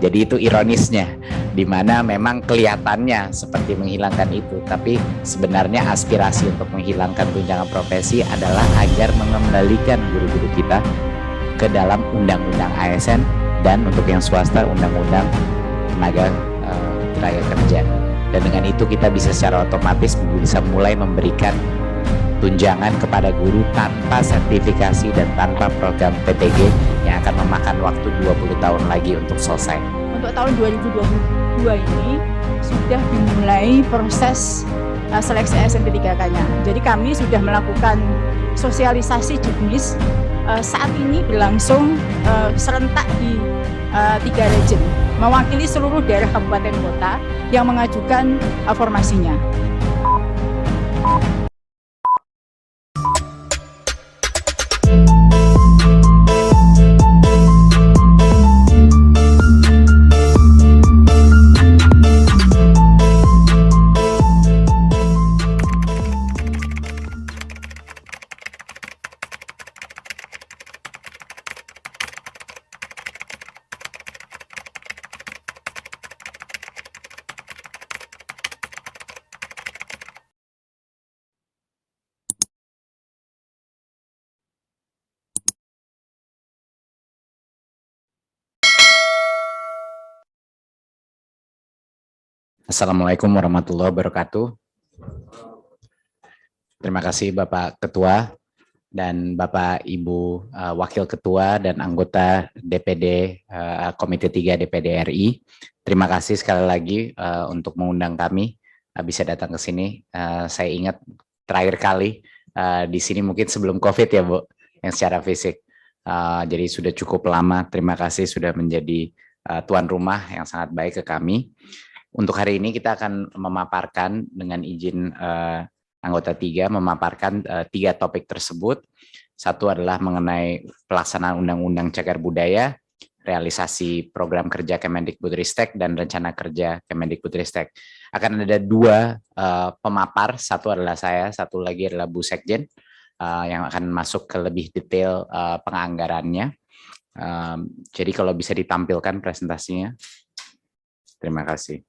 Jadi itu ironisnya, di mana memang kelihatannya seperti menghilangkan itu, tapi sebenarnya aspirasi untuk menghilangkan tunjangan profesi adalah agar mengembalikan guru-guru kita ke dalam undang-undang ASN dan untuk yang swasta undang-undang tenaga kerja. Dan dengan itu kita bisa secara otomatis bisa mulai memberikan tunjangan kepada guru tanpa sertifikasi dan tanpa program PTG yang akan memakan waktu 20 tahun lagi untuk selesai. Untuk tahun 2022 ini sudah dimulai proses seleksi ASN P3K-nya. Jadi kami sudah melakukan sosialisasi juknis, saat ini berlangsung serentak di 3 region, mewakili seluruh daerah kabupaten kota yang mengajukan formasinya. Assalamualaikum warahmatullahi wabarakatuh. Terima kasih Bapak Ketua dan Bapak Ibu Wakil Ketua dan anggota DPD Komite 3 DPD RI. Terima kasih sekali lagi untuk mengundang kami bisa datang ke sini. Saya ingat terakhir kali di sini mungkin sebelum COVID ya Bu, yang secara fisik. Jadi sudah cukup lama. Terima kasih sudah menjadi tuan rumah yang sangat baik ke kami. Untuk hari ini kita akan memaparkan dengan izin anggota 3, memaparkan 3 topik tersebut. Satu adalah mengenai pelaksanaan Undang-Undang Cagar Budaya, realisasi program kerja Kemendikbudristek, dan rencana kerja Kemendikbudristek. Akan ada 2 pemapar, satu adalah saya, satu lagi adalah Bu Sekjen, yang akan masuk ke lebih detail penganggarannya. Jadi kalau bisa ditampilkan presentasinya. Terima kasih.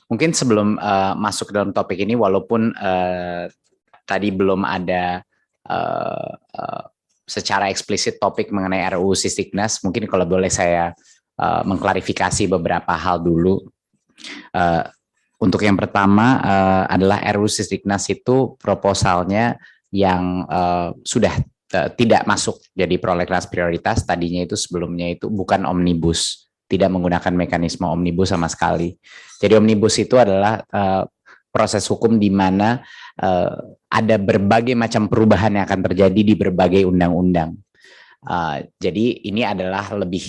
Mungkin sebelum masuk ke dalam topik ini, walaupun tadi belum ada secara eksplisit topik mengenai RUU Sisdiknas, mungkin kalau boleh saya mengklarifikasi beberapa hal dulu. Untuk yang pertama adalah RUU Sisdiknas itu proposalnya yang sudah tidak masuk jadi prolegnas prioritas, tadinya itu sebelumnya itu bukan omnibus, tidak menggunakan mekanisme omnibus sama sekali. Jadi omnibus itu adalah proses hukum di mana ada berbagai macam perubahan yang akan terjadi di berbagai undang-undang. Jadi ini adalah lebih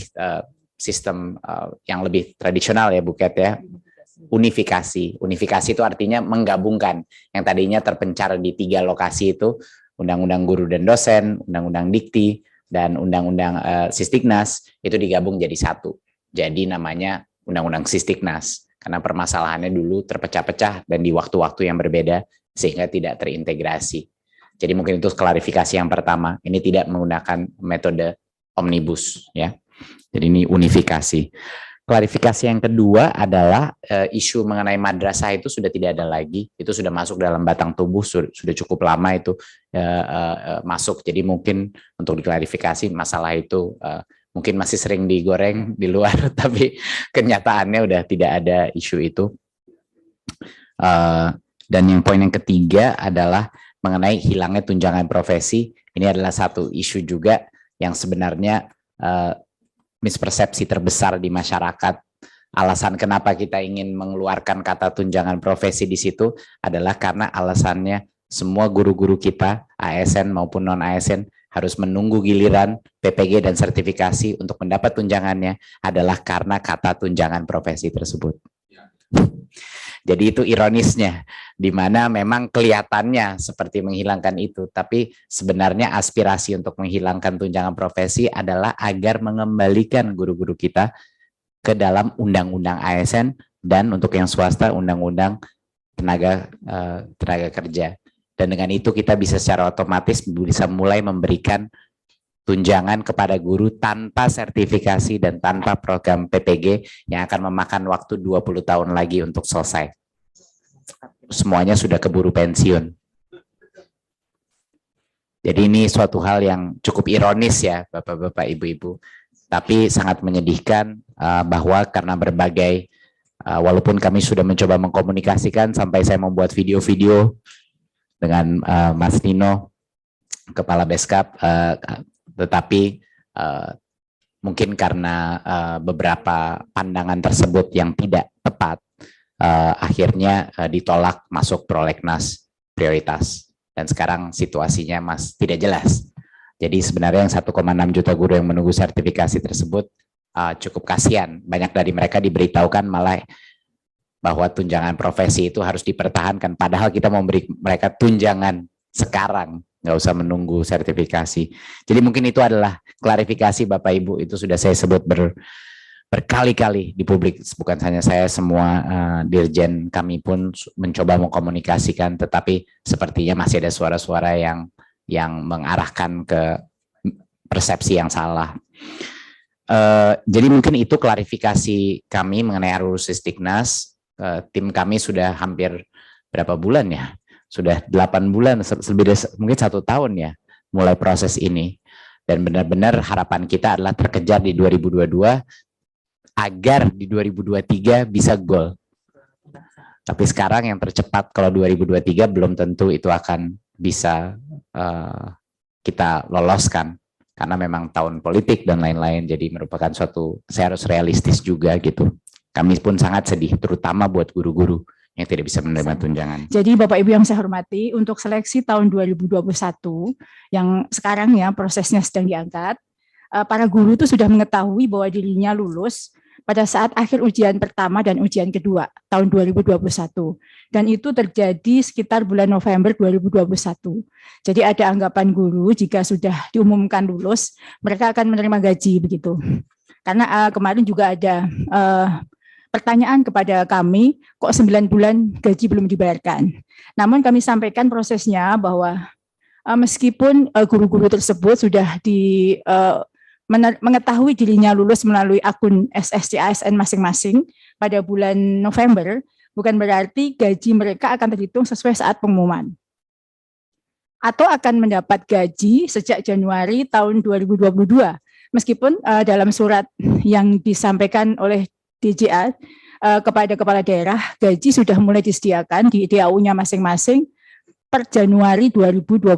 sistem yang lebih tradisional ya Bu Ket ya. Unifikasi. Unifikasi itu artinya menggabungkan yang tadinya terpencar di 3 lokasi itu, Undang-Undang Guru dan Dosen, Undang-Undang Dikti, dan Undang-Undang Sisdiknas, itu digabung jadi satu. Jadi namanya Undang-Undang Sisdiknas, karena permasalahannya dulu terpecah-pecah dan di waktu-waktu yang berbeda sehingga tidak terintegrasi. Jadi mungkin itu klarifikasi yang pertama, ini tidak menggunakan metode omnibus ya. Jadi ini unifikasi. Klarifikasi yang kedua adalah isu mengenai madrasah itu sudah tidak ada lagi, itu sudah masuk dalam batang tubuh, sudah cukup lama itu masuk. Jadi mungkin untuk diklarifikasi masalah itu mungkin masih sering digoreng di luar, tapi kenyataannya udah tidak ada isu itu. Dan yang poin yang ketiga adalah mengenai hilangnya tunjangan profesi. Ini adalah satu isu juga yang sebenarnya mispersepsi terbesar di masyarakat. Alasan kenapa kita ingin mengeluarkan kata tunjangan profesi di situ adalah karena alasannya semua guru-guru kita, ASN maupun non-ASN, harus menunggu giliran PPG dan sertifikasi untuk mendapat tunjangannya adalah karena kata tunjangan profesi tersebut. Jadi itu ironisnya, di mana memang kelihatannya seperti menghilangkan itu, tapi sebenarnya aspirasi untuk menghilangkan tunjangan profesi adalah agar mengembalikan guru-guru kita ke dalam undang-undang ASN dan untuk yang swasta undang-undang tenaga kerja. Dan dengan itu kita bisa secara otomatis bisa mulai memberikan tunjangan kepada guru tanpa sertifikasi dan tanpa program PPG yang akan memakan waktu 20 tahun lagi untuk selesai. Semuanya sudah keburu pensiun. Jadi ini suatu hal yang cukup ironis ya Bapak-Bapak, Ibu-Ibu. Tapi sangat menyedihkan bahwa karena berbagai, walaupun kami sudah mencoba mengkomunikasikan sampai saya membuat video-video dengan Mas Nino, Kepala Beskap, tetapi mungkin karena beberapa pandangan tersebut yang tidak tepat, akhirnya ditolak masuk prolegnas prioritas. Dan sekarang situasinya tidak jelas. Jadi sebenarnya yang 1,6 juta guru yang menunggu sertifikasi tersebut cukup kasihan. Banyak dari mereka diberitahukan malah bahwa tunjangan profesi itu harus dipertahankan. Padahal kita memberi mereka tunjangan sekarang, nggak usah menunggu sertifikasi. Jadi mungkin itu adalah klarifikasi Bapak Ibu, itu sudah saya sebut berkali-kali di publik, bukan hanya saya, semua dirjen kami pun mencoba mengkomunikasikan, tetapi sepertinya masih ada suara-suara yang mengarahkan ke persepsi yang salah. Jadi mungkin itu klarifikasi kami mengenai RUU Sisdiknas. Tim kami sudah hampir berapa bulan ya? Sudah 8 bulan, lebih dari mungkin 1 tahun ya, mulai proses ini. Dan benar-benar harapan kita adalah terkejar di 2022, agar di 2023 bisa goal. Tapi sekarang yang tercepat kalau 2023 belum tentu itu akan bisa kita loloskan. Karena memang tahun politik dan lain-lain, jadi merupakan saya harus realistis juga gitu. Kami pun sangat sedih, terutama buat guru-guru yang tidak bisa menerima tunjangan. Jadi Bapak Ibu yang saya hormati, untuk seleksi tahun 2021 yang sekarang ya prosesnya sedang diangkat, para guru itu sudah mengetahui bahwa dirinya lulus pada saat akhir ujian pertama dan ujian kedua tahun 2021. Dan itu terjadi sekitar bulan November 2021. Jadi ada anggapan guru jika sudah diumumkan lulus, mereka akan menerima gaji begitu. Karena kemarin juga ada pertanyaan kepada kami, kok 9 bulan gaji belum dibayarkan. Namun kami sampaikan prosesnya bahwa meskipun guru-guru tersebut sudah mengetahui dirinya lulus melalui akun SSC ASN masing-masing pada bulan November, bukan berarti gaji mereka akan terhitung sesuai saat pengumuman. Atau akan mendapat gaji sejak Januari tahun 2022. Meskipun dalam surat yang disampaikan oleh DJA kepada kepala daerah, gaji sudah mulai disediakan di DAU-nya masing-masing per Januari 2022.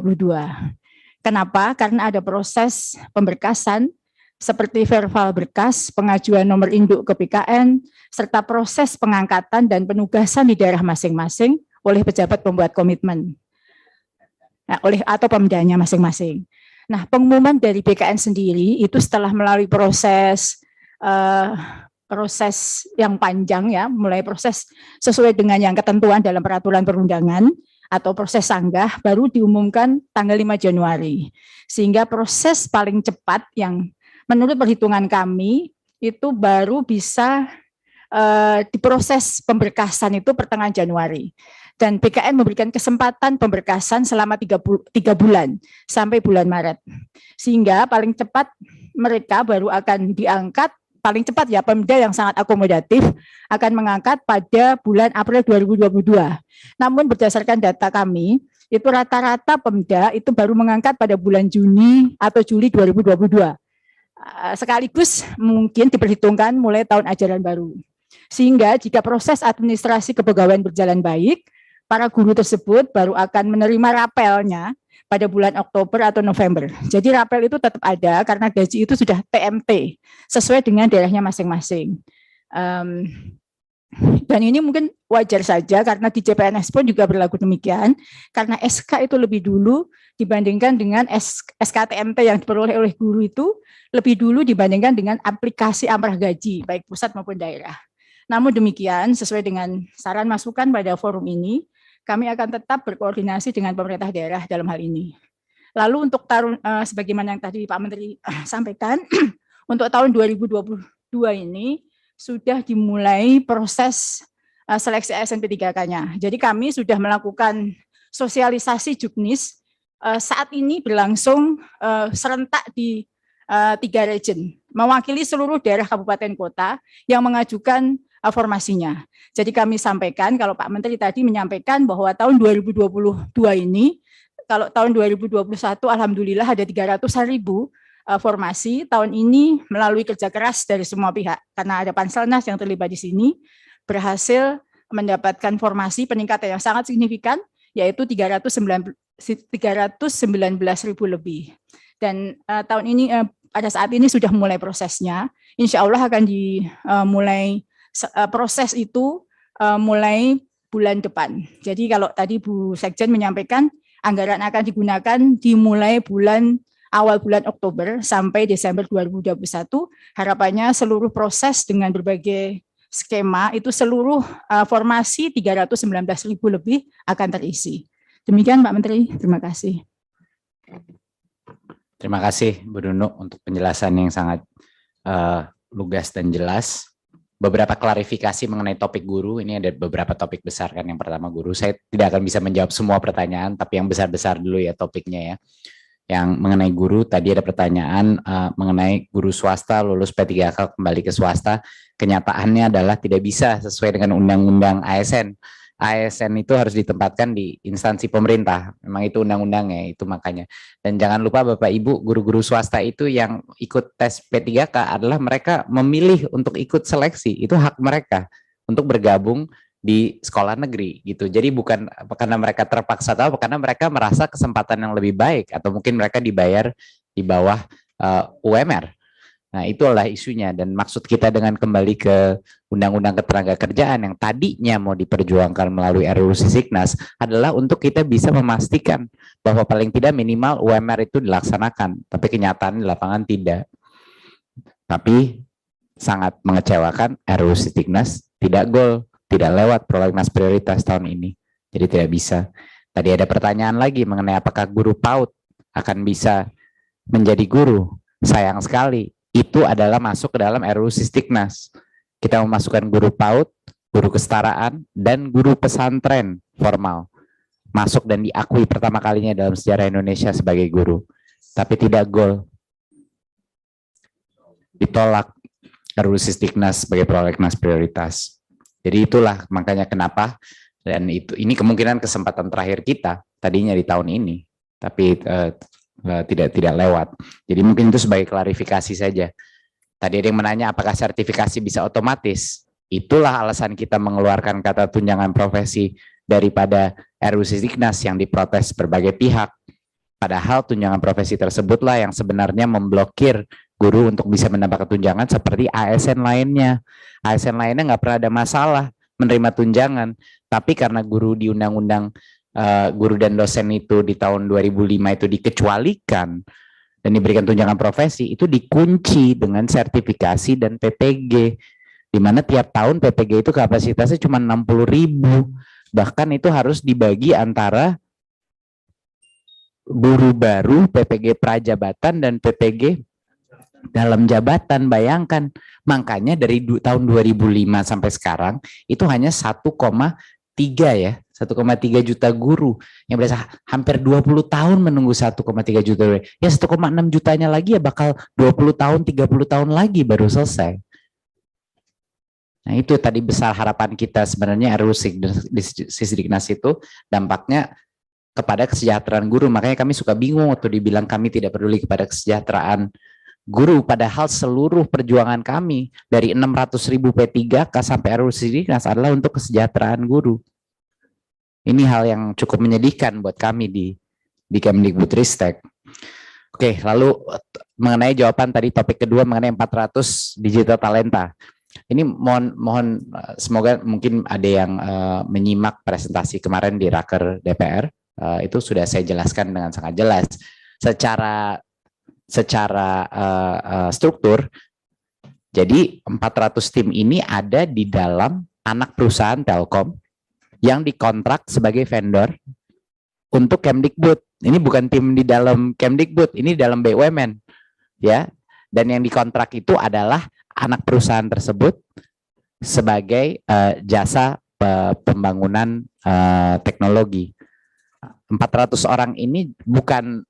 Kenapa? Karena ada proses pemberkasan seperti verbal berkas, pengajuan nomor induk ke BKN, serta proses pengangkatan dan penugasan di daerah masing-masing oleh pejabat pembuat komitmen, atau pemdanya masing-masing. Nah, pengumuman dari BKN sendiri itu setelah melalui proses yang panjang ya, mulai proses sesuai dengan yang ketentuan dalam peraturan perundangan atau proses sanggah, baru diumumkan tanggal 5 Januari. Sehingga proses paling cepat yang menurut perhitungan kami itu baru bisa diproses pemberkasan itu pertengahan Januari. Dan BKN memberikan kesempatan pemberkasan selama 3 bulan sampai bulan Maret. Sehingga paling cepat mereka baru akan diangkat, paling cepat ya Pemda yang sangat akomodatif akan mengangkat pada bulan April 2022. Namun berdasarkan data kami, itu rata-rata Pemda itu baru mengangkat pada bulan Juni atau Juli 2022. Sekaligus mungkin diperhitungkan mulai tahun ajaran baru. Sehingga jika proses administrasi kepegawaian berjalan baik, para guru tersebut baru akan menerima rapelnya pada bulan Oktober atau November. Jadi rapel itu tetap ada karena gaji itu sudah TMT sesuai dengan daerahnya masing-masing. Dan ini mungkin wajar saja karena di CPNS pun juga berlaku demikian, karena SK itu lebih dulu dibandingkan dengan SKTMT yang diperoleh oleh guru itu lebih dulu dibandingkan dengan aplikasi amrah gaji baik pusat maupun daerah. Namun demikian, sesuai dengan saran masukan pada forum ini, kami akan tetap berkoordinasi dengan pemerintah daerah dalam hal ini. Lalu untuk tahun sebagaimana yang tadi Pak Menteri sampaikan, untuk tahun 2022 ini sudah dimulai proses seleksi ASN P3K-nya. Jadi kami sudah melakukan sosialisasi juknis saat ini berlangsung serentak di 3 region, mewakili seluruh daerah kabupaten kota yang mengajukan formasinya. Jadi kami sampaikan, kalau Pak Menteri tadi menyampaikan bahwa tahun 2022 ini, kalau tahun 2021 alhamdulillah ada 300.000 formasi. Tahun ini melalui kerja keras dari semua pihak, karena ada Panselnas yang terlibat di sini, berhasil mendapatkan formasi peningkatan yang sangat signifikan, yaitu 319.000 lebih. Dan tahun ini pada saat ini sudah mulai prosesnya. Insya Allah akan dimulai proses itu mulai bulan depan. Jadi kalau tadi Bu Sekjen menyampaikan anggaran akan digunakan dimulai awal bulan Oktober sampai Desember 2021, harapannya seluruh proses dengan berbagai skema itu seluruh formasi 319.000 lebih akan terisi. Demikian Pak Menteri, terima kasih. Terima kasih Bu Nunu untuk penjelasan yang sangat lugas dan jelas. Beberapa klarifikasi mengenai topik guru, ini ada beberapa topik besar kan. Yang pertama guru, saya tidak akan bisa menjawab semua pertanyaan, tapi yang besar-besar dulu ya topiknya ya. Yang mengenai guru, tadi ada pertanyaan mengenai guru swasta lulus P3K kembali ke swasta, kenyataannya adalah tidak bisa sesuai dengan undang-undang ASN. ASN itu harus ditempatkan di instansi pemerintah, memang itu undang-undangnya, itu makanya. Dan jangan lupa Bapak Ibu, guru-guru swasta itu yang ikut tes P3K adalah mereka memilih untuk ikut seleksi, itu hak mereka untuk bergabung di sekolah negeri gitu. Jadi bukan karena mereka terpaksa atau karena mereka merasa kesempatan yang lebih baik, atau mungkin mereka dibayar di bawah UMR. Nah, itulah isunya, dan maksud kita dengan kembali ke Undang-Undang Ketenagakerjaan yang tadinya mau diperjuangkan melalui RUU Sisiknas adalah untuk kita bisa memastikan bahwa paling tidak minimal UMR itu dilaksanakan, tapi kenyataan di lapangan tidak. Tapi sangat mengecewakan, RUU Sisiknas tidak gol, tidak lewat prolegnas prioritas tahun ini, jadi tidak bisa. Tadi ada pertanyaan lagi mengenai apakah guru PAUD akan bisa menjadi guru. Sayang sekali, itu adalah masuk ke dalam RUU Sisiknas. Kita memasukkan guru PAUD, guru kesetaraan, dan guru pesantren formal. Masuk dan diakui pertama kalinya dalam sejarah Indonesia sebagai guru. Tapi tidak gol. Ditolak RUU Sisiknas sebagai prolegnas prioritas. Jadi itulah makanya kenapa, dan ini kemungkinan kesempatan terakhir kita, tadinya di tahun ini, tapi tidak lewat. Jadi mungkin itu sebagai klarifikasi saja. Tadi ada yang menanya apakah sertifikasi bisa otomatis. Itulah alasan kita mengeluarkan kata tunjangan profesi daripada RUU Sisiknas yang diprotes berbagai pihak. Padahal tunjangan profesi tersebutlah yang sebenarnya memblokir guru untuk bisa mendapatkan tunjangan seperti ASN lainnya. ASN lainnya nggak pernah ada masalah menerima tunjangan, tapi karena guru di Undang-Undang guru dan dosen itu di tahun 2005 itu dikecualikan dan diberikan tunjangan profesi, itu dikunci dengan sertifikasi dan PPG, di mana tiap tahun PPG itu kapasitasnya cuma 60.000, bahkan itu harus dibagi antara guru baru, PPG prajabatan, dan PPG dalam jabatan. Bayangkan, makanya dari tahun 2005 sampai sekarang itu hanya 1,3 ya, 1,3 juta guru yang biasa hampir 20 tahun menunggu 1,3 juta. Ya 1,6 jutanya lagi ya bakal 20 tahun, 30 tahun lagi baru selesai. Nah itu tadi besar harapan kita sebenarnya RUU Sisiknas itu dampaknya kepada kesejahteraan guru. Makanya kami suka bingung waktu dibilang kami tidak peduli kepada kesejahteraan guru, padahal seluruh perjuangan kami dari 600.000 P3K sampai RUU Sisiknas adalah untuk kesejahteraan guru. Ini hal yang cukup menyedihkan buat kami di Kemdikbudristek. Oke, lalu mengenai jawaban tadi topik kedua mengenai 400 digital talenta. Ini mohon semoga mungkin ada yang menyimak presentasi kemarin di Raker DPR, itu sudah saya jelaskan dengan sangat jelas. Secara struktur, jadi 400 tim ini ada di dalam anak perusahaan Telkom yang dikontrak sebagai vendor untuk Kemdikbud. Ini bukan tim di dalam Kemdikbud, ini dalam BUMN, ya. Dan yang dikontrak itu adalah anak perusahaan tersebut sebagai jasa pembangunan teknologi. 400 orang ini bukan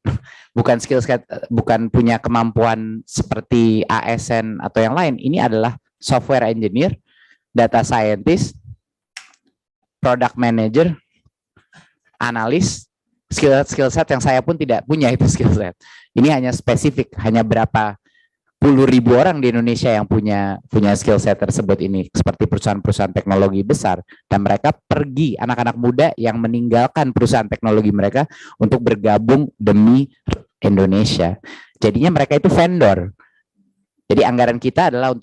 skill set, bukan punya kemampuan seperti ASN atau yang lain. Ini adalah software engineer, data scientist, product manager, analis, skill set yang saya pun tidak punya itu skill set. Ini hanya spesifik, hanya berapa puluh ribu orang di Indonesia yang punya skill set tersebut ini, seperti perusahaan-perusahaan teknologi besar, dan mereka pergi, anak-anak muda yang meninggalkan perusahaan teknologi mereka untuk bergabung demi Indonesia. Jadinya mereka itu vendor. Jadi anggaran kita adalah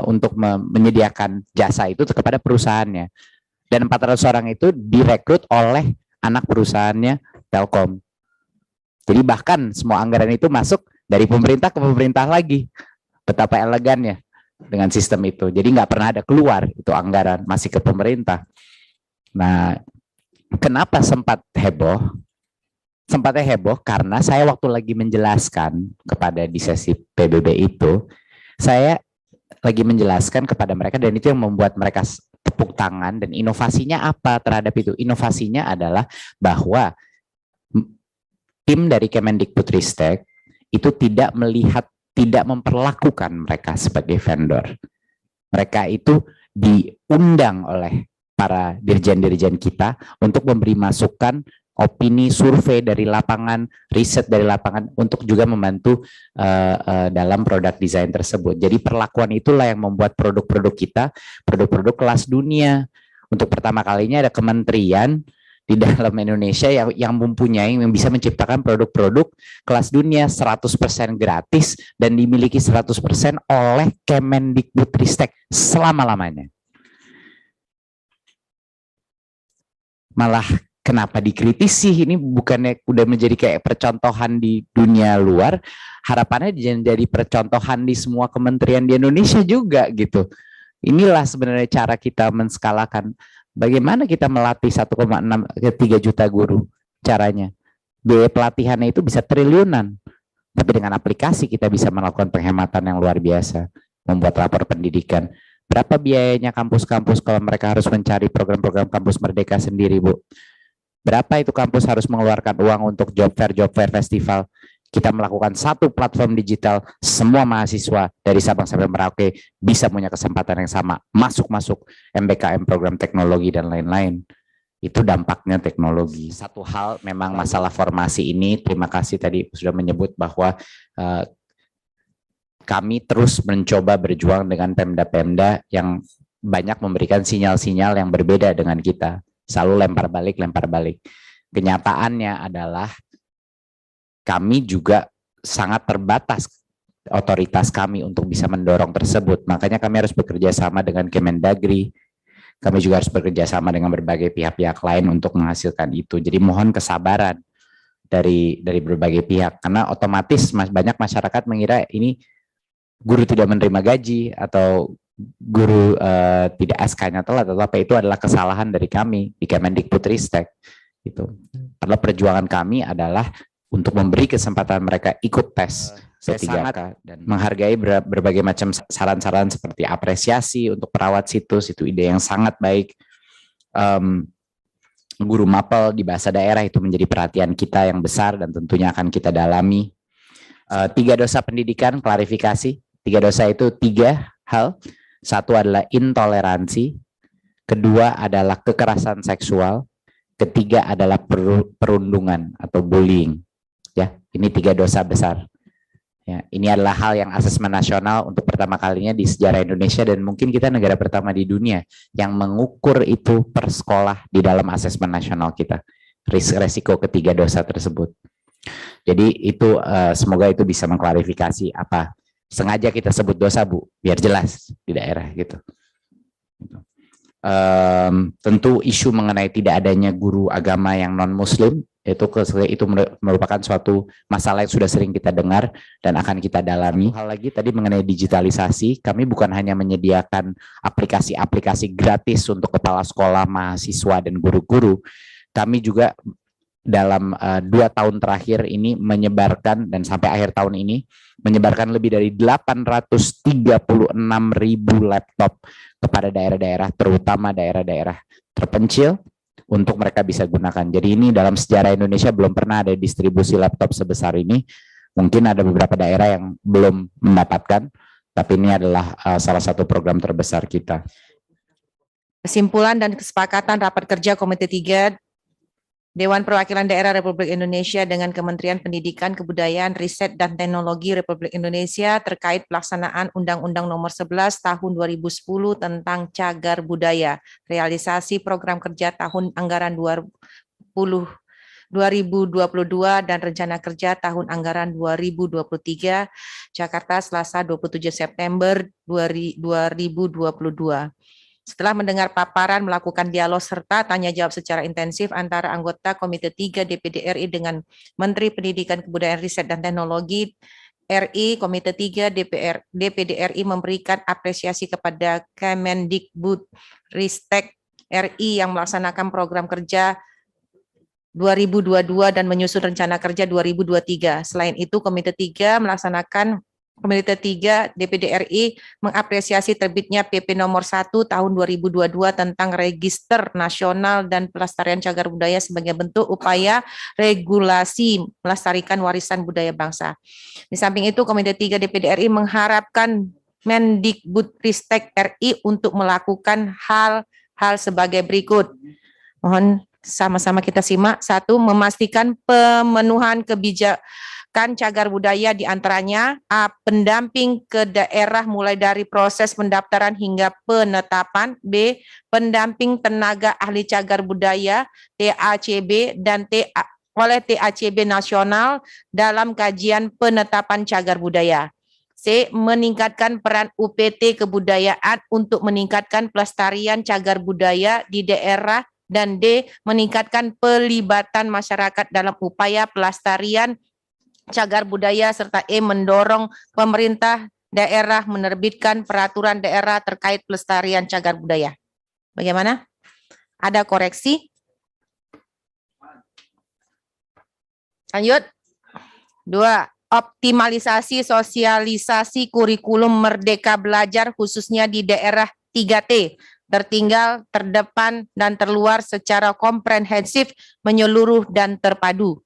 untuk menyediakan jasa itu kepada perusahaannya. Dan 400 orang itu direkrut oleh anak perusahaannya Telkom. Jadi bahkan semua anggaran itu masuk dari pemerintah ke pemerintah lagi. Betapa elegannya dengan sistem itu. Jadi nggak pernah ada keluar itu anggaran, masih ke pemerintah. Nah, kenapa sempat heboh? Sempatnya heboh karena saya waktu lagi menjelaskan kepada di sesi PBB itu, saya lagi menjelaskan kepada mereka, dan itu yang membuat mereka tepuk tangan. Dan inovasinya apa terhadap itu? Inovasinya adalah bahwa tim dari Kemendikbudristek itu tidak memperlakukan mereka sebagai vendor. Mereka itu diundang oleh para dirjen-dirjen kita untuk memberi masukan, opini, survei dari lapangan, riset dari lapangan, untuk juga membantu dalam produk desain tersebut. Jadi perlakuan itulah yang membuat produk-produk kita, produk-produk kelas dunia. Untuk pertama kalinya ada kementerian di dalam Indonesia yang mempunyai, yang bisa menciptakan produk-produk kelas dunia 100% gratis dan dimiliki 100% oleh Kemendikbudristek selama-lamanya. Malah kenapa dikritisi? Ini bukannya udah menjadi kayak percontohan di dunia luar, harapannya jadi percontohan di semua kementerian di Indonesia juga gitu. Inilah sebenarnya cara kita menskalakan. Bagaimana kita melatih 1,6 ke 3 juta guru? Caranya biaya pelatihannya itu bisa triliunan, tapi dengan aplikasi kita bisa melakukan penghematan yang luar biasa. Membuat rapor pendidikan, berapa biayanya kampus-kampus kalau mereka harus mencari program-program kampus merdeka sendiri, Bu? Berapa itu kampus harus mengeluarkan uang untuk job fair festival? Kita melakukan satu platform digital, semua mahasiswa dari Sabang sampai Merauke bisa punya kesempatan yang sama, masuk MBKM, program teknologi dan lain-lain. Itu dampaknya teknologi. Satu hal memang masalah formasi ini, terima kasih tadi sudah menyebut bahwa kami terus mencoba berjuang dengan Pemda-Pemda yang banyak memberikan sinyal-sinyal yang berbeda dengan kita. Selalu lempar balik. Kenyataannya adalah kami juga sangat terbatas otoritas kami untuk bisa mendorong tersebut. Makanya kami harus bekerja sama dengan Kemendagri. Kami juga harus bekerja sama dengan berbagai pihak-pihak lain untuk menghasilkan itu. Jadi mohon kesabaran dari berbagai pihak, karena otomatis banyak masyarakat mengira ini guru tidak menerima gaji atau guru tidak SK-nya telat, atau apa. Itu adalah kesalahan dari kami di Kemendikbudristek. Gitu. Padahal perjuangan kami adalah untuk memberi kesempatan mereka ikut tes C3K dan menghargai berbagai macam saran-saran seperti apresiasi untuk perawat situs, itu ide yang sangat baik. Guru mapel di bahasa daerah itu menjadi perhatian kita yang besar dan tentunya akan kita dalami. 3 dosa pendidikan, klarifikasi. 3 dosa itu 3 hal. Satu adalah intoleransi, kedua adalah kekerasan seksual, ketiga adalah perundungan atau bullying. Ya, ini 3 dosa besar. Ya, ini adalah hal yang asesmen nasional untuk pertama kalinya di sejarah Indonesia, dan mungkin kita negara pertama di dunia yang mengukur itu per sekolah di dalam asesmen nasional kita. Resiko ketiga dosa tersebut. Jadi itu semoga itu bisa mengklarifikasi apa sengaja kita sebut dosa, Bu, biar jelas di daerah gitu. Tentu isu mengenai tidak adanya guru agama yang non-muslim itu merupakan suatu masalah yang sudah sering kita dengar dan akan kita dalami. Hal lagi tadi mengenai digitalisasi, kami bukan hanya menyediakan aplikasi-aplikasi gratis untuk kepala sekolah, mahasiswa dan guru-guru. Kami juga dalam 2 tahun terakhir ini menyebarkan, dan sampai akhir tahun ini menyebarkan lebih dari 836.000 laptop kepada daerah-daerah, terutama daerah-daerah terpencil, untuk mereka bisa gunakan. Jadi ini dalam sejarah Indonesia belum pernah ada distribusi laptop sebesar ini. Mungkin ada beberapa daerah yang belum mendapatkan, tapi ini adalah salah satu program terbesar kita. Kesimpulan dan kesepakatan rapat kerja Komite 3 Dewan Perwakilan Daerah Republik Indonesia dengan Kementerian Pendidikan, Kebudayaan, Riset, dan Teknologi Republik Indonesia terkait pelaksanaan Undang-Undang Nomor 11 Tahun 2010 tentang Cagar Budaya, realisasi program kerja tahun anggaran 2022 dan rencana kerja tahun anggaran 2023, Jakarta, Selasa 27 September 2022. Setelah mendengar paparan, melakukan dialog serta tanya jawab secara intensif antara anggota Komite 3 DPD RI dengan Menteri Pendidikan, Kebudayaan, Riset, dan Teknologi RI, Komite 3 DPD RI memberikan apresiasi kepada Kemendikbudristek RI yang melaksanakan program kerja 2022 dan menyusun rencana kerja 2023. Selain itu, Komite 3 Komite 3 DPD RI mengapresiasi terbitnya PP nomor 1 tahun 2022 tentang Register Nasional dan Pelestarian Cagar Budaya sebagai bentuk upaya regulasi melestarikan warisan budaya bangsa. Di samping itu, Komite 3 DPD RI mengharapkan Mendikbudristek RI untuk melakukan hal-hal sebagai berikut. Mohon sama-sama kita simak. 1. Memastikan pemenuhan kebijakan cagar budaya diantaranya A. Pendamping ke daerah mulai dari proses pendaftaran hingga penetapan. B. Pendamping tenaga ahli cagar budaya TACB dan oleh TACB nasional dalam kajian penetapan cagar budaya. C. Meningkatkan peran UPT kebudayaan untuk meningkatkan pelestarian cagar budaya di daerah. Dan D. Meningkatkan pelibatan masyarakat dalam upaya pelestarian cagar budaya, serta E. Mendorong pemerintah daerah menerbitkan peraturan daerah terkait pelestarian cagar budaya. Bagaimana? Ada koreksi? Lanjut. 2. Optimalisasi sosialisasi kurikulum Merdeka Belajar khususnya di daerah 3T, tertinggal, terdepan, dan terluar secara komprehensif, menyeluruh, dan terpadu.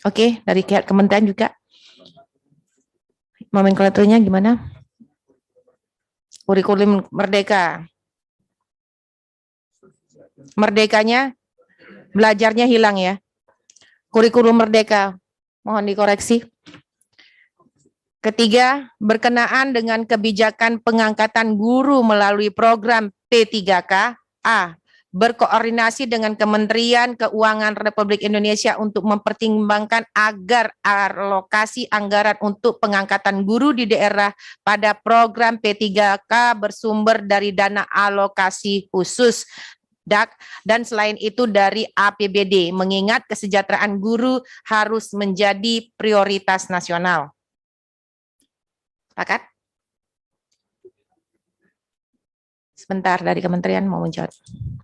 Oke, dari kementerian juga. Nomenklaturnya gimana? Kurikulum Merdeka. Merdekanya, belajarnya hilang ya. Kurikulum Merdeka, mohon dikoreksi. Ketiga, berkenaan dengan kebijakan pengangkatan guru melalui program P3K. A. Berkoordinasi dengan Kementerian Keuangan Republik Indonesia untuk mempertimbangkan agar alokasi anggaran untuk pengangkatan guru di daerah pada program P3K bersumber dari dana alokasi khusus DAK dan selain itu dari APBD, mengingat kesejahteraan guru harus menjadi prioritas nasional. Sepakat? Sebentar, dari kementerian mau menjawab.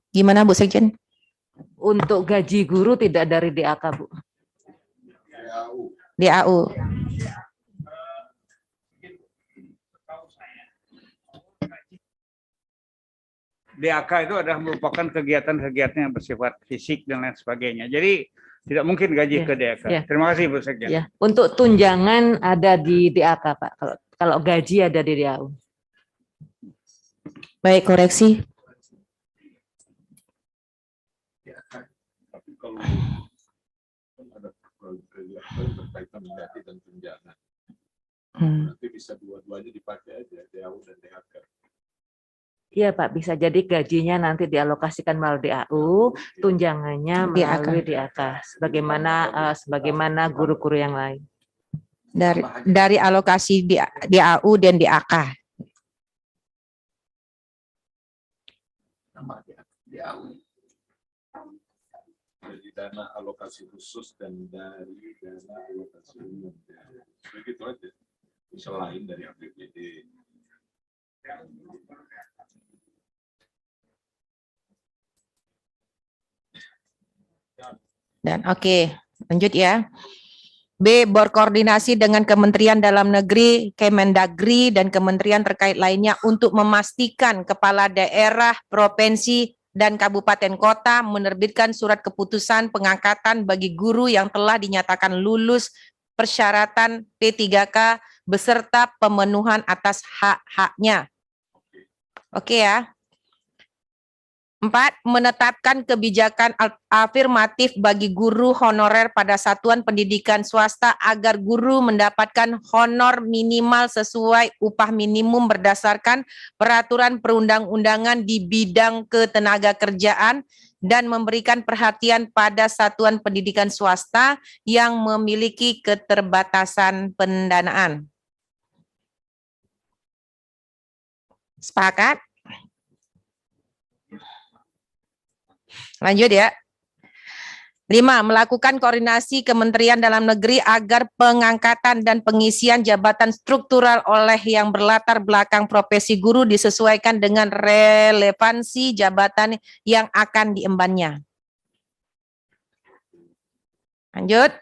Gimana Bu Sekjen? Untuk gaji guru tidak dari DAK, Bu. DAU. DAK itu adalah merupakan kegiatan-kegiatan yang bersifat fisik dan lain sebagainya. Jadi tidak mungkin gaji ke DAK. Ya. Terima kasih Bu Sekjen. Ya, untuk tunjangan ada di DAK, Pak. Kalau gaji ada di DAU. Baik, koreksi. Tapi kalau ada berkaitan gaji dan tunjangan, nanti bisa dua-duanya dipakai aja, DAU dan DAK. Iya Pak, bisa jadi gajinya nanti dialokasikan melalui DAU, tunjangannya melalui DAK, sebagaimana guru-guru yang lain. Dari alokasi DAU dan DAK. DAU. Dari dana alokasi khusus dan dari dana alokasi umum. Begitu aja. Selain dari APBD. Dan oke, lanjut ya. B. Berkoordinasi dengan Kementerian Dalam Negeri, Kemendagri, dan kementerian terkait lainnya untuk memastikan kepala daerah, provinsi, dan kabupaten kota menerbitkan surat keputusan pengangkatan bagi guru yang telah dinyatakan lulus persyaratan P3K beserta pemenuhan atas hak-haknya. Oke ya. 4. Menetapkan kebijakan afirmatif bagi guru honorer pada satuan pendidikan swasta agar guru mendapatkan honor minimal sesuai upah minimum berdasarkan peraturan perundang-undangan di bidang ketenagakerjaan dan memberikan perhatian pada satuan pendidikan swasta yang memiliki keterbatasan pendanaan. Sepakat? Lanjut ya. 5. Melakukan koordinasi Kementerian Dalam Negeri agar pengangkatan dan pengisian jabatan struktural oleh yang berlatar belakang profesi guru disesuaikan dengan relevansi jabatan yang akan diembannya. Lanjut.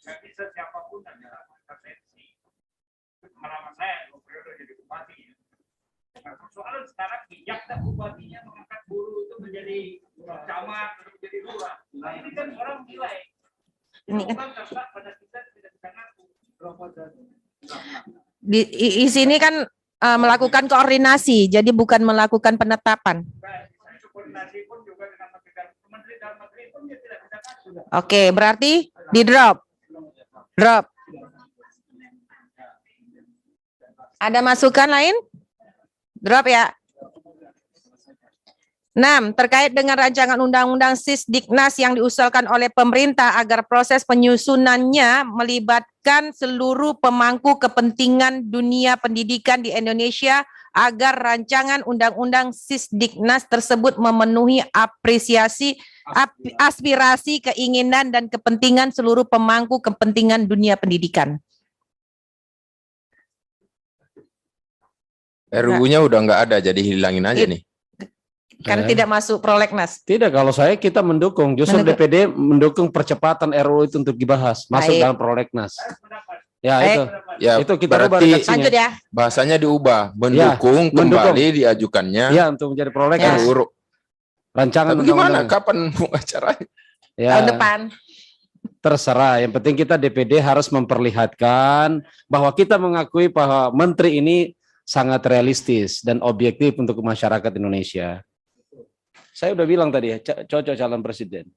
Bisa siapapun adalah intervensi. Pengalaman saya periode jadi bupati. Nah, persoalan sekarang bijak dan bupatinya mengangkat guru itu menjadi camat, menjadi lurah. Nah ini kan orang nilai. Ini kan karena pada kita tidak bisa ngaku. Di sini kan melakukan koordinasi, jadi bukan melakukan penetapan. Koordinasi pun juga dengan Menteri Dalam Negeri pun dia tidak bisa ngaku. Oke, berarti di drop. Drop. Ada masukan lain? Drop ya. 6. Terkait dengan rancangan undang-undang Sisdiknas yang diusulkan oleh pemerintah agar proses penyusunannya melibatkan seluruh pemangku kepentingan dunia pendidikan di Indonesia agar rancangan undang-undang Sisdiknas tersebut memenuhi aspirasi, keinginan, dan kepentingan seluruh pemangku kepentingan dunia pendidikan. RUU-nya udah nggak ada, jadi hilangin aja nih. Karena tidak masuk prolegnas. Tidak, kalau saya kita mendukung. Justru DPD mendukung percepatan RUU itu untuk dibahas. Masuk dalam prolegnas. Ya itu. Ya, itu kita ubah berarti lanjut ya. bahasanya diubah. Mendukung kembali diajukannya. Ya, untuk menjadi prolegnas. RUU. Rancangan tapi gimana? Kapan acaranya? Ya, tahun depan. Terserah. Yang penting kita DPD harus memperlihatkan bahwa kita mengakui bahwa menteri ini sangat realistis dan objektif untuk masyarakat Indonesia. Saya udah bilang tadi ya, cocok calon presiden.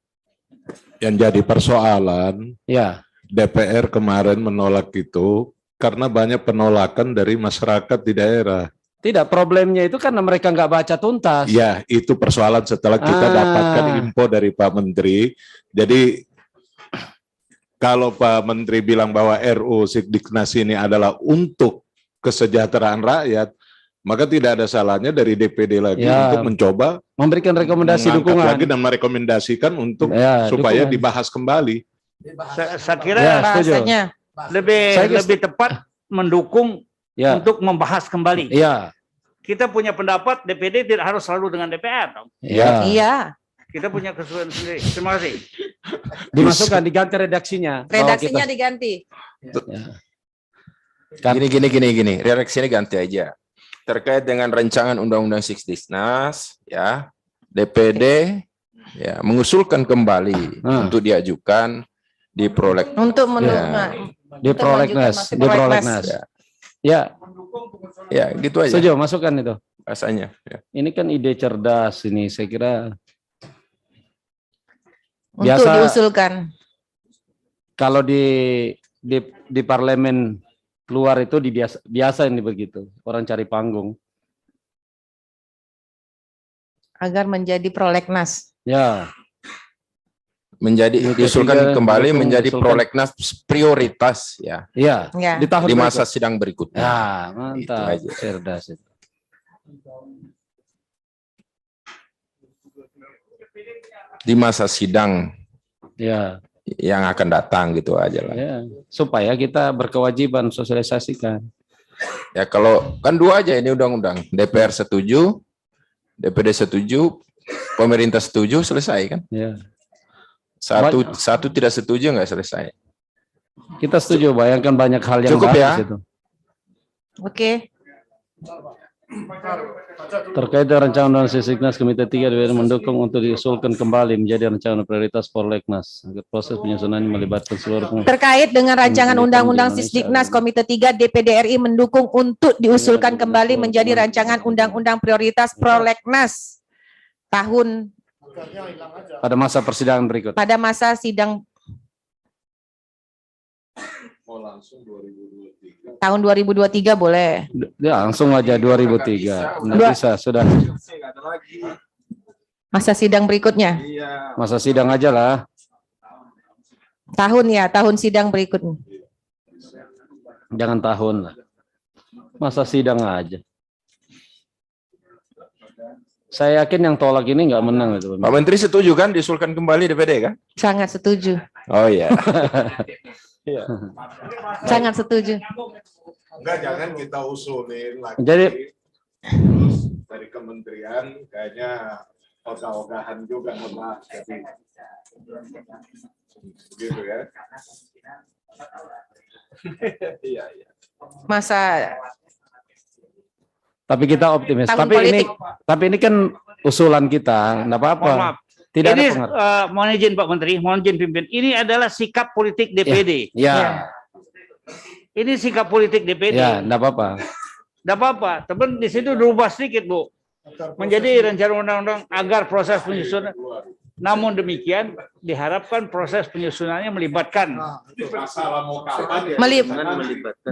Yang jadi persoalan, ya DPR kemarin menolak itu karena banyak penolakan dari masyarakat di daerah. Tidak, problemnya itu karena mereka nggak baca tuntas. Ya, itu persoalan setelah kita dapatkan info dari Pak Menteri. Jadi kalau Pak Menteri bilang bahwa RUU Sisdiknas ini adalah untuk kesejahteraan rakyat, maka tidak ada salahnya dari DPD lagi untuk mencoba memberikan rekomendasi dukungan lagi dan merekomendasikan untuk supaya dukungan dibahas kembali. Saya kira bahasanya lebih tepat mendukung untuk membahas kembali. Iya. Kita punya pendapat, DPD tidak harus selalu dengan DPR. Iya. Kita punya kesesuaian sendiri. Terima kasih. Dimasukkan, diganti redaksinya. Redaksinya diganti. Gini. Redaksinya ganti aja. Terkait dengan rancangan undang-undang Sisdiknas, ya, DPD ya mengusulkan kembali untuk diajukan di prolegnas. Untuk di prolegnas, ya. Ya, gitu aja. Setuju, masukkan itu. Rasanya. Ya. Ini kan ide cerdas ini, saya kira. Untuk diusulkan. Kalau di parlemen luar itu biasa ini begitu, orang cari panggung. Agar menjadi prolegnas. Ya. Diusulkan kembali menjadi prolegnas prioritas ya. Iya. Di masa sidang berikutnya. Ya, mantap. Cerdas itu. Di masa sidang. Ya. Yang akan datang gitu aja lah. Ya, supaya kita berkewajiban sosialisasikan. Ya kalau kan dua aja ini undang-undang. DPR setuju, DPD setuju, pemerintah setuju, selesai kan? Ya. Satu tidak setuju nggak selesai. Kita setuju, bayangkan banyak hal yang Cukup bagus ya? itu. Oke. Terkait dengan rancangan undang Sisdiknas, Komite 3 DPR mendukung untuk diusulkan kembali menjadi rancangan prioritas Prolegnas agar proses penyusunannya melibatkan seluruh Terkait dengan rancangan Pendidikan undang-undang di Indonesia Sisdiknas, ada. Komite 3 DPD RI mendukung untuk diusulkan kembali menjadi rancangan undang-undang prioritas Prolegnas tahun pada masa persidangan berikut. pada masa sidang tahun 2023 boleh. Ya, langsung aja 2003. Nggak bisa, sudah. Masa sidang berikutnya. Masa sidang aja lah. Tahun sidang berikutnya. Jangan tahun lah. Masa sidang aja. Saya yakin yang tolak ini nggak menang itu. Pak Menteri setuju kan diusulkan kembali DPD kan? Sangat setuju. Oh iya. Sangat setuju. Enggak, jangan kita usulin lagi. Jadi Terus dari kementerian kayaknya ogah-ogahan juga ngebahas. Jadi begitu ya. Iya, iya. Masa tapi kita optimis. Tahun Tapi ini kan usulan kita, enggak apa-apa. Mohon maaf. Tidak Ini ada pengaruh. mohon izin Pak Menteri, mohon izin pimpin. Ini adalah sikap politik DPD. Ya, Ini sikap politik DPD. ya, enggak apa-apa. Tidak apa-apa, tapi di situ dirubah sedikit, Bu. Menjadi rencana undang-undang agar proses penyusunan. Namun demikian, diharapkan proses penyusunannya melibatkan. Masalah mau kapan ya?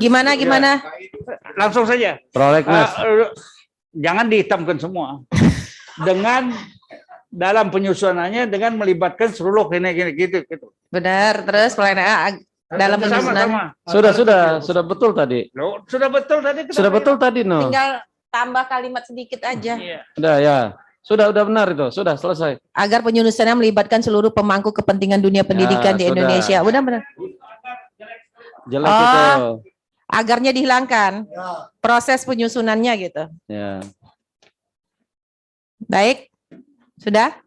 Gimana? Langsung saja. Prolegnas. Jangan dihitamkan semua. Dengan dalam penyusunannya dengan melibatkan seluruh ini gitu. Benar, terus pelayanan dalam penyusunan. Sama. Sudah betul tadi. Loh, sudah betul tadi. Sudah betul tadi, no. Tinggal tambah kalimat sedikit aja. Iya. Udah ya. Sudah benar itu. Sudah selesai. Agar penyusunannya melibatkan seluruh pemangku kepentingan dunia pendidikan di sudah. Indonesia. Benar. Jelek Oh. itu. Agarnya dihilangkan. Proses penyusunannya gitu. Ya. Baik. Sudah?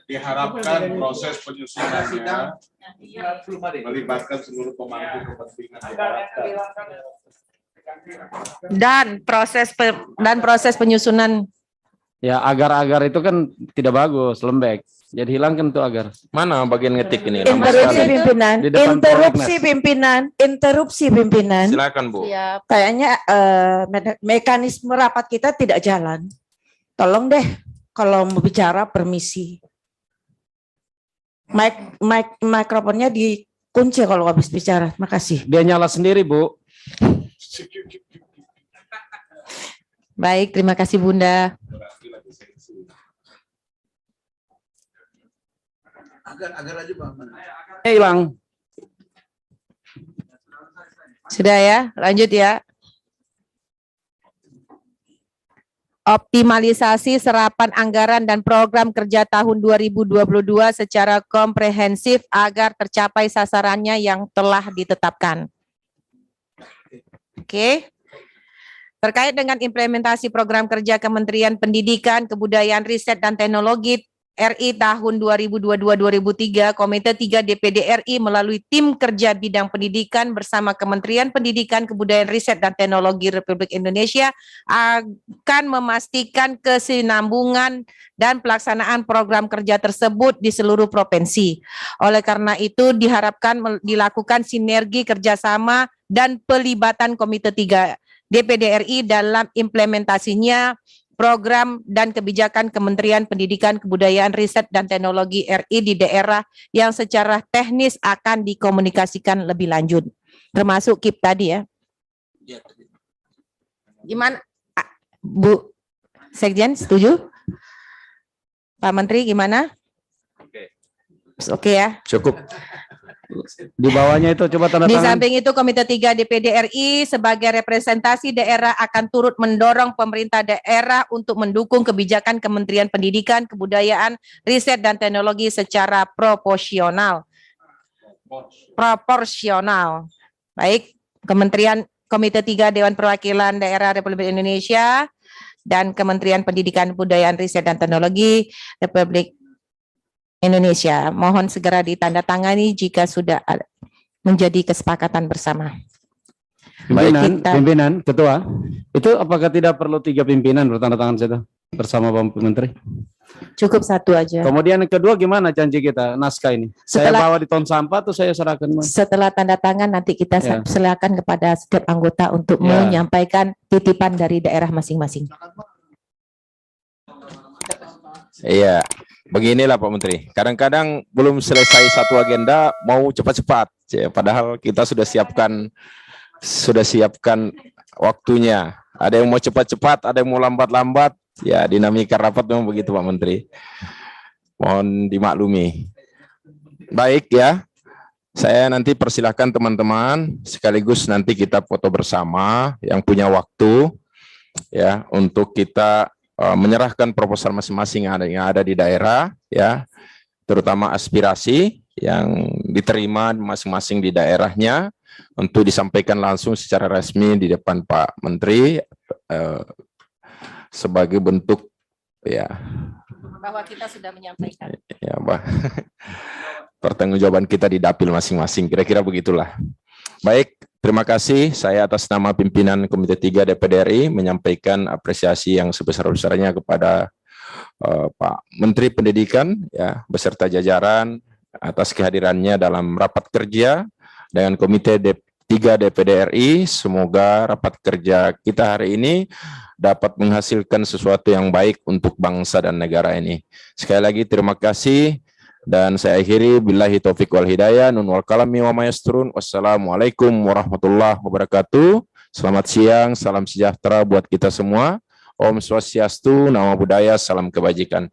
Diharapkan proses penyusunannya melibatkan seluruh pemangku kepentingan. Dan proses penyusunan. Ya, agar-agar itu kan tidak bagus, lembek. Jadi hilangkan tuh agar. Mana bagian ngetik ini? Lama Interupsi sekali. pimpinan, Di depan interupsi pimpinan. Silakan Bu. Kayaknya mekanisme rapat kita tidak jalan. Tolong deh kalau mau bicara permisi. Mikrofonnya dikunci kalau habis bicara. Makasih. Dia nyala sendiri, Bu. Baik, terima kasih Bunda. Agar aja Pak. Hilang. Sudah ya, lanjut ya. Optimalisasi serapan anggaran dan program kerja tahun 2022 secara komprehensif agar tercapai sasarannya yang telah ditetapkan. Oke. Terkait dengan implementasi program kerja Kementerian Pendidikan, Kebudayaan, Riset, dan Teknologi RI tahun 2022-2003, Komite 3 DPD RI melalui tim kerja bidang pendidikan bersama Kementerian Pendidikan, Kebudayaan, Riset, dan Teknologi Republik Indonesia akan memastikan kesinambungan dan pelaksanaan program kerja tersebut di seluruh provinsi. Oleh karena itu diharapkan dilakukan sinergi kerjasama dan pelibatan Komite 3 DPD RI dalam implementasinya program dan kebijakan Kementerian Pendidikan, Kebudayaan, Riset, dan Teknologi RI di daerah yang secara teknis akan dikomunikasikan lebih lanjut. Termasuk KIP tadi ya. Gimana? Bu Sekjen, setuju? Pak Menteri gimana? Oke ya. Cukup. Di bawahnya itu coba tanda Di tangan. samping itu Komite 3 DPD RI sebagai representasi daerah akan turut mendorong pemerintah daerah untuk mendukung kebijakan Kementerian Pendidikan, Kebudayaan, Riset, dan Teknologi secara proporsional. Baik, Komite 3 Dewan Perwakilan Daerah Republik Indonesia dan Kementerian Pendidikan, Kebudayaan, Riset, dan Teknologi Republik Indonesia. Mohon segera ditandatangani jika sudah menjadi kesepakatan bersama. Pimpinan, ketua, itu apakah tidak perlu 3 pimpinan bertanda tangan situ bersama Pak Menteri? Cukup 1 aja. Kemudian yang kedua gimana janji kita naskah ini? Saya bawa di tong sampah atau saya serahkan? Setelah tanda tangan nanti kita serahkan kepada setiap anggota untuk menyampaikan titipan dari daerah masing-masing. Iya, beginilah Pak Menteri. Kadang-kadang belum selesai satu agenda mau cepat-cepat, padahal kita sudah siapkan waktunya. Ada yang mau cepat-cepat, ada yang mau lambat-lambat. Ya, dinamika rapat memang begitu Pak Menteri. Mohon dimaklumi. Baik ya. Saya nanti persilahkan teman-teman sekaligus nanti kita foto bersama yang punya waktu ya untuk kita menyerahkan proposal masing-masing yang ada di daerah ya, terutama aspirasi yang diterima masing-masing di daerahnya untuk disampaikan langsung secara resmi di depan Pak Menteri sebagai bentuk ya bahwa kita sudah menyampaikan. Ya, pertanggungjawaban kita di dapil masing-masing, kira-kira begitulah. Baik, terima kasih. Saya atas nama pimpinan Komite 3 DPD RI menyampaikan apresiasi yang sebesar-besarnya kepada Pak Menteri Pendidikan ya beserta jajaran atas kehadirannya dalam rapat kerja dengan Komite 3 DPD RI. Semoga rapat kerja kita hari ini dapat menghasilkan sesuatu yang baik untuk bangsa dan negara ini. Sekali lagi terima kasih dan saya akhiri billahi taufik wal hidayah nun wal kalami wa mayasturun. Wassalamualaikum warahmatullahi wabarakatuh. Selamat siang, salam sejahtera buat kita semua. Om Swastiastu, Namo Buddhaya, salam kebajikan.